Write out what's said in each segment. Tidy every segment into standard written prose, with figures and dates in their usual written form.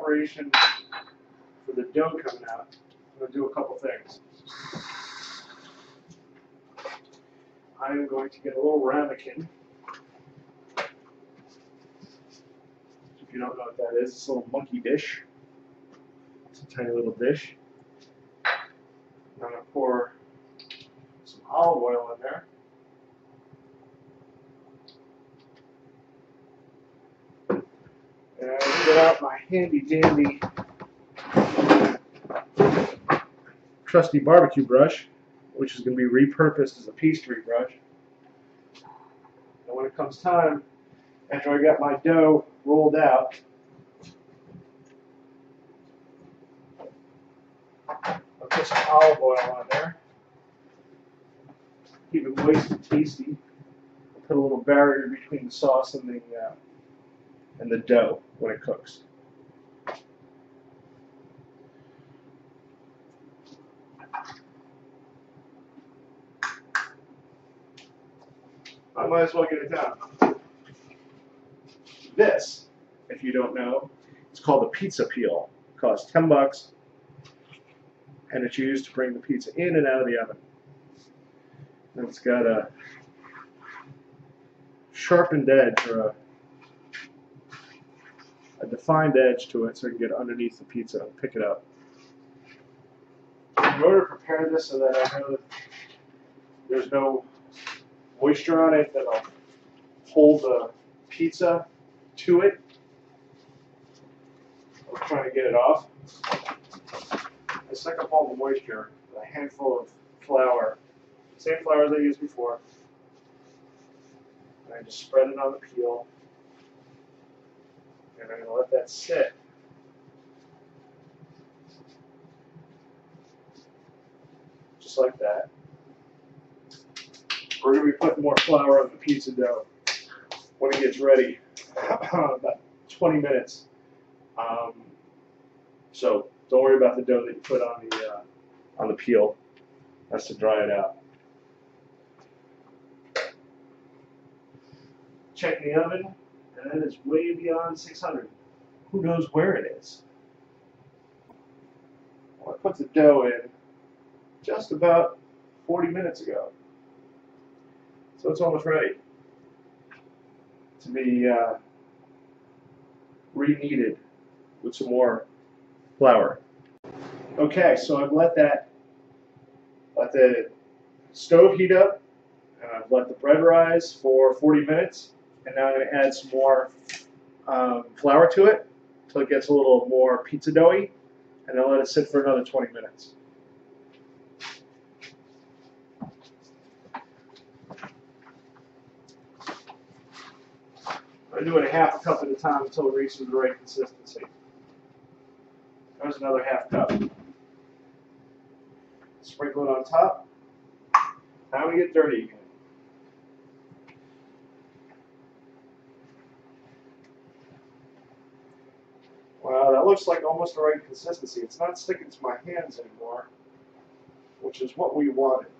preparation for the dough coming out, I'm going to do a couple things. I am going to get a little ramekin. If you don't know what that is, it's a little monkey dish. It's a tiny little dish. I'm going to pour some olive oil in there. And I get out my handy dandy trusty barbecue brush, which is going to be repurposed as a pastry brush. And when it comes time, after I got my dough rolled out, I'll put some olive oil on there. Keep it moist and tasty. I'll put a little barrier between the sauce and the dough when it cooks. I might as well get it done. This, if you don't know, it's called a pizza peel. It costs $10, and it's used to bring the pizza in and out of the oven. And it's got a sharpened edge, or a defined edge to it, so you can get underneath the pizza and pick it up. In order to prepare this so that I know that there's no moisture on it that'll hold the pizza to it, I'm trying to get it off. I suck up all the moisture with a handful of flour, same flour as I used before, and I just spread it on the peel, and I'm going to let that sit. Just like that. We're going to be putting more flour on the pizza dough when it gets ready, about 20 minutes. So don't worry about the dough that you put on the peel. That's to dry it out. Check the oven, and it's way beyond 600. Who knows where it is? Well, I put the dough in just about 40 minutes ago. So it's almost ready to be re-kneaded with some more flour. Okay, so I've let the stove heat up, and I've let the bread rise for 40 minutes, and now I'm going to add some more flour to it until it gets a little more pizza doughy, and then let it sit for another 20 minutes. I'm doing a half a cup at a time until it reaches the right consistency. There's another half cup. Sprinkle it on top. Now we get dirty again. Well, that looks like almost the right consistency. It's not sticking to my hands anymore, which is what we wanted.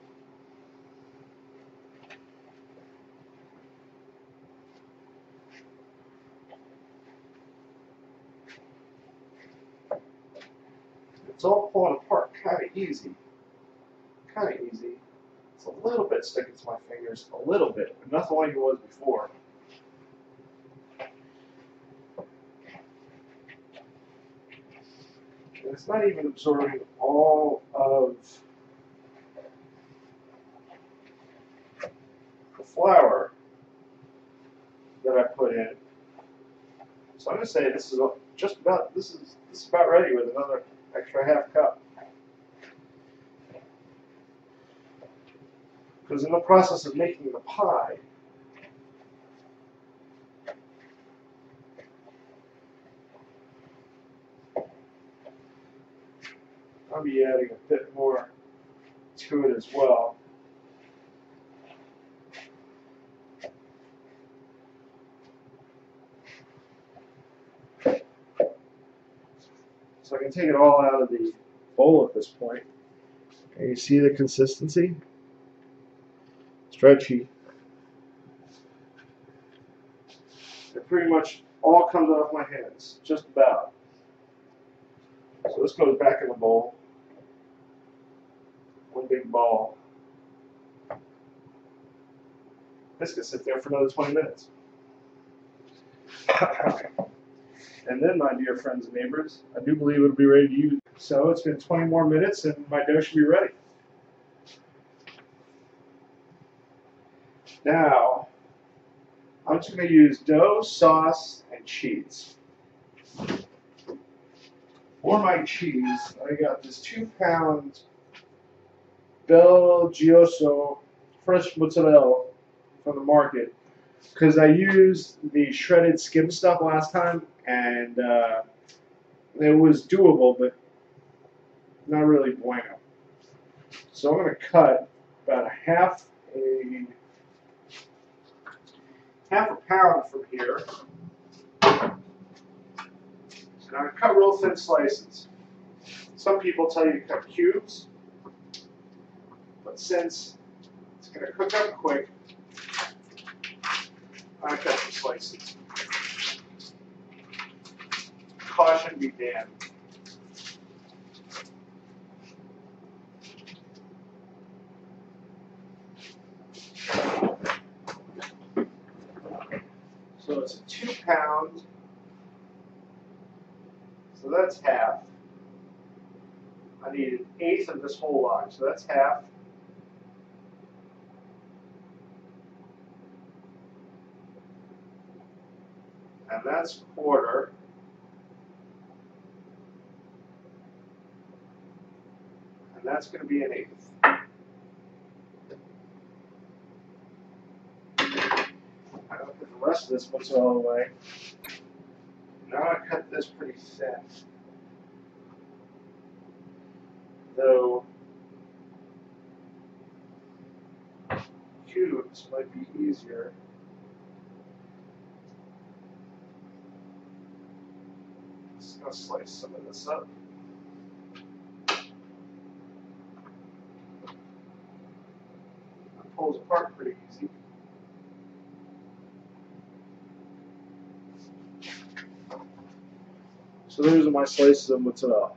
It's all pulling apart kind of easy. Kind of easy. It's a little bit sticking to my fingers, a little bit, but nothing like it was before. And it's not even absorbing all of the flour that I put in. So I'm going to say this is just about this is about ready with another extra half cup. Because in the process of making the pie, I'll be adding a bit more to it as well. So I can take it all out of the bowl at this point. And you see the consistency? Stretchy. It pretty much all comes off my hands, just about. So this goes back in the bowl. One big ball. This can sit there for another 20 minutes. And then, my dear friends and neighbors, I do believe it'll be ready to use. So it's been 20 more minutes and my dough should be ready. Now, I'm just going to use dough, sauce, and cheese. For my cheese, I got this 2-pound Belgioso fresh mozzarella from the market because I used the shredded skim stuff last time and it was doable, but not really bueno. So I'm going to cut about half a pound from here. And I'm going to cut real thin slices. Some people tell you to cut cubes, but since it's going to cook up quick, I cut the slices. Caution be damned. So it's a 2-pound. So that's half. I need an eighth of this whole log, so that's half. And that's quarter. And that's going to be an eighth. I don't put the rest of this mozzarella away. Now I cut this pretty thin. Though cubes might be easier. Just gonna slice some of this up. It pulls apart pretty easy. So those are my slices of mozzarella,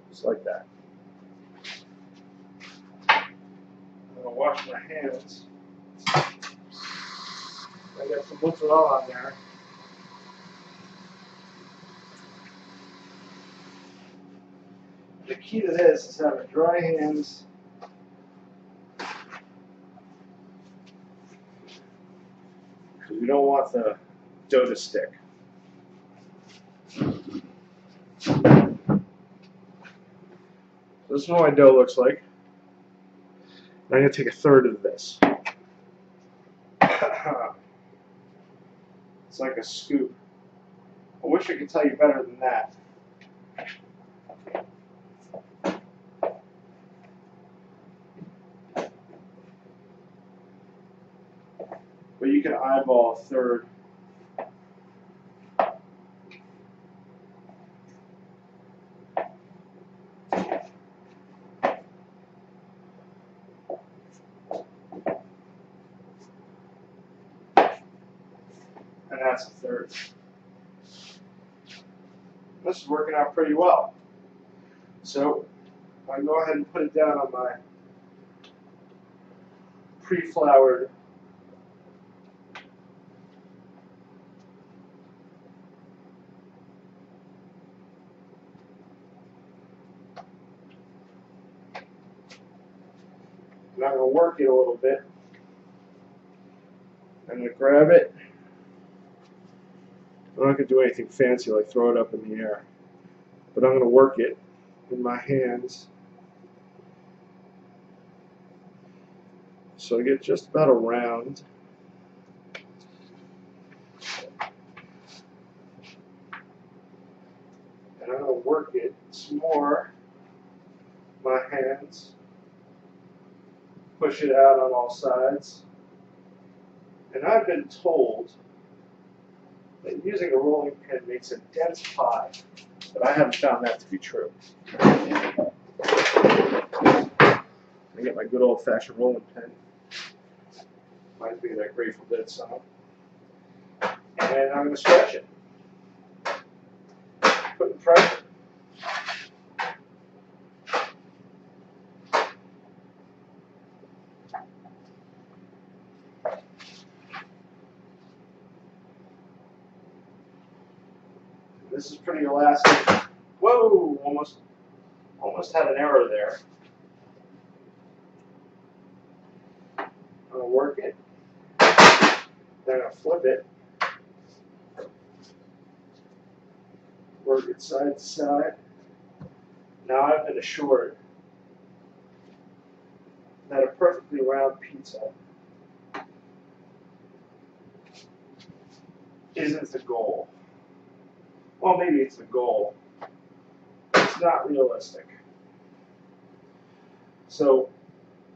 just like that. I'm gonna wash my hands. I got some mozzarella on there. The key to this is having dry hands. Because we don't want the dough to stick. This is what my dough looks like. I'm going to take a third of this. It's like a scoop. I wish I could tell you better than that. But you can eyeball a third. And that's a third. This is working out pretty well. So I go ahead and put it down on my pre-floured and I'm going to work it a little bit. I'm going to grab it. I'm not going to do anything fancy like throw it up in the air, but I'm going to work it in my hands so I get just about a round. And I'm going to work it some more, my hands, push it out on all sides. And I've been told that using a rolling pin makes a dense pie, but I haven't found that to be true. I get my good old-fashioned rolling pin. Reminds me of that Grateful Dead song. And I'm going to stretch it. Putting pressure. This is pretty elastic. Whoa, almost had an error there. I'm gonna work it. Then I'm gonna flip it. Work it side to side. Now I've been assured that a perfectly round pizza isn't the goal. Well, maybe it's the goal. It's not realistic. So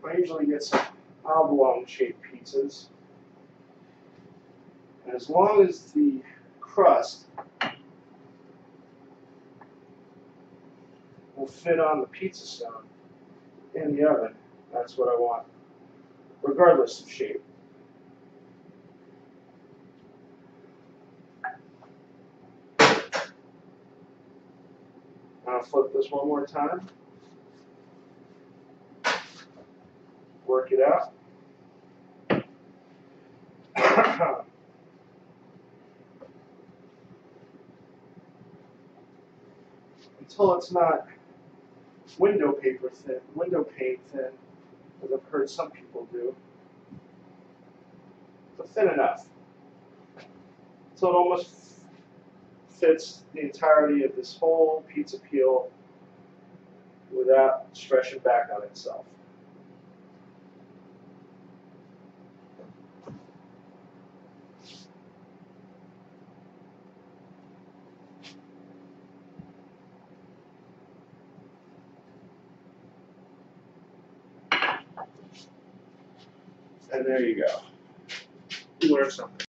I usually get some oblong-shaped pizzas. And as long as the crust will fit on the pizza stone in the oven, that's what I want, regardless of shape. I'll flip this one more time. Work it out. Until it's not window pane thin, as I've heard some people do, but thin enough. So it almost fits the entirety of this whole pizza peel without stretching back on itself. And there you go. You learned something.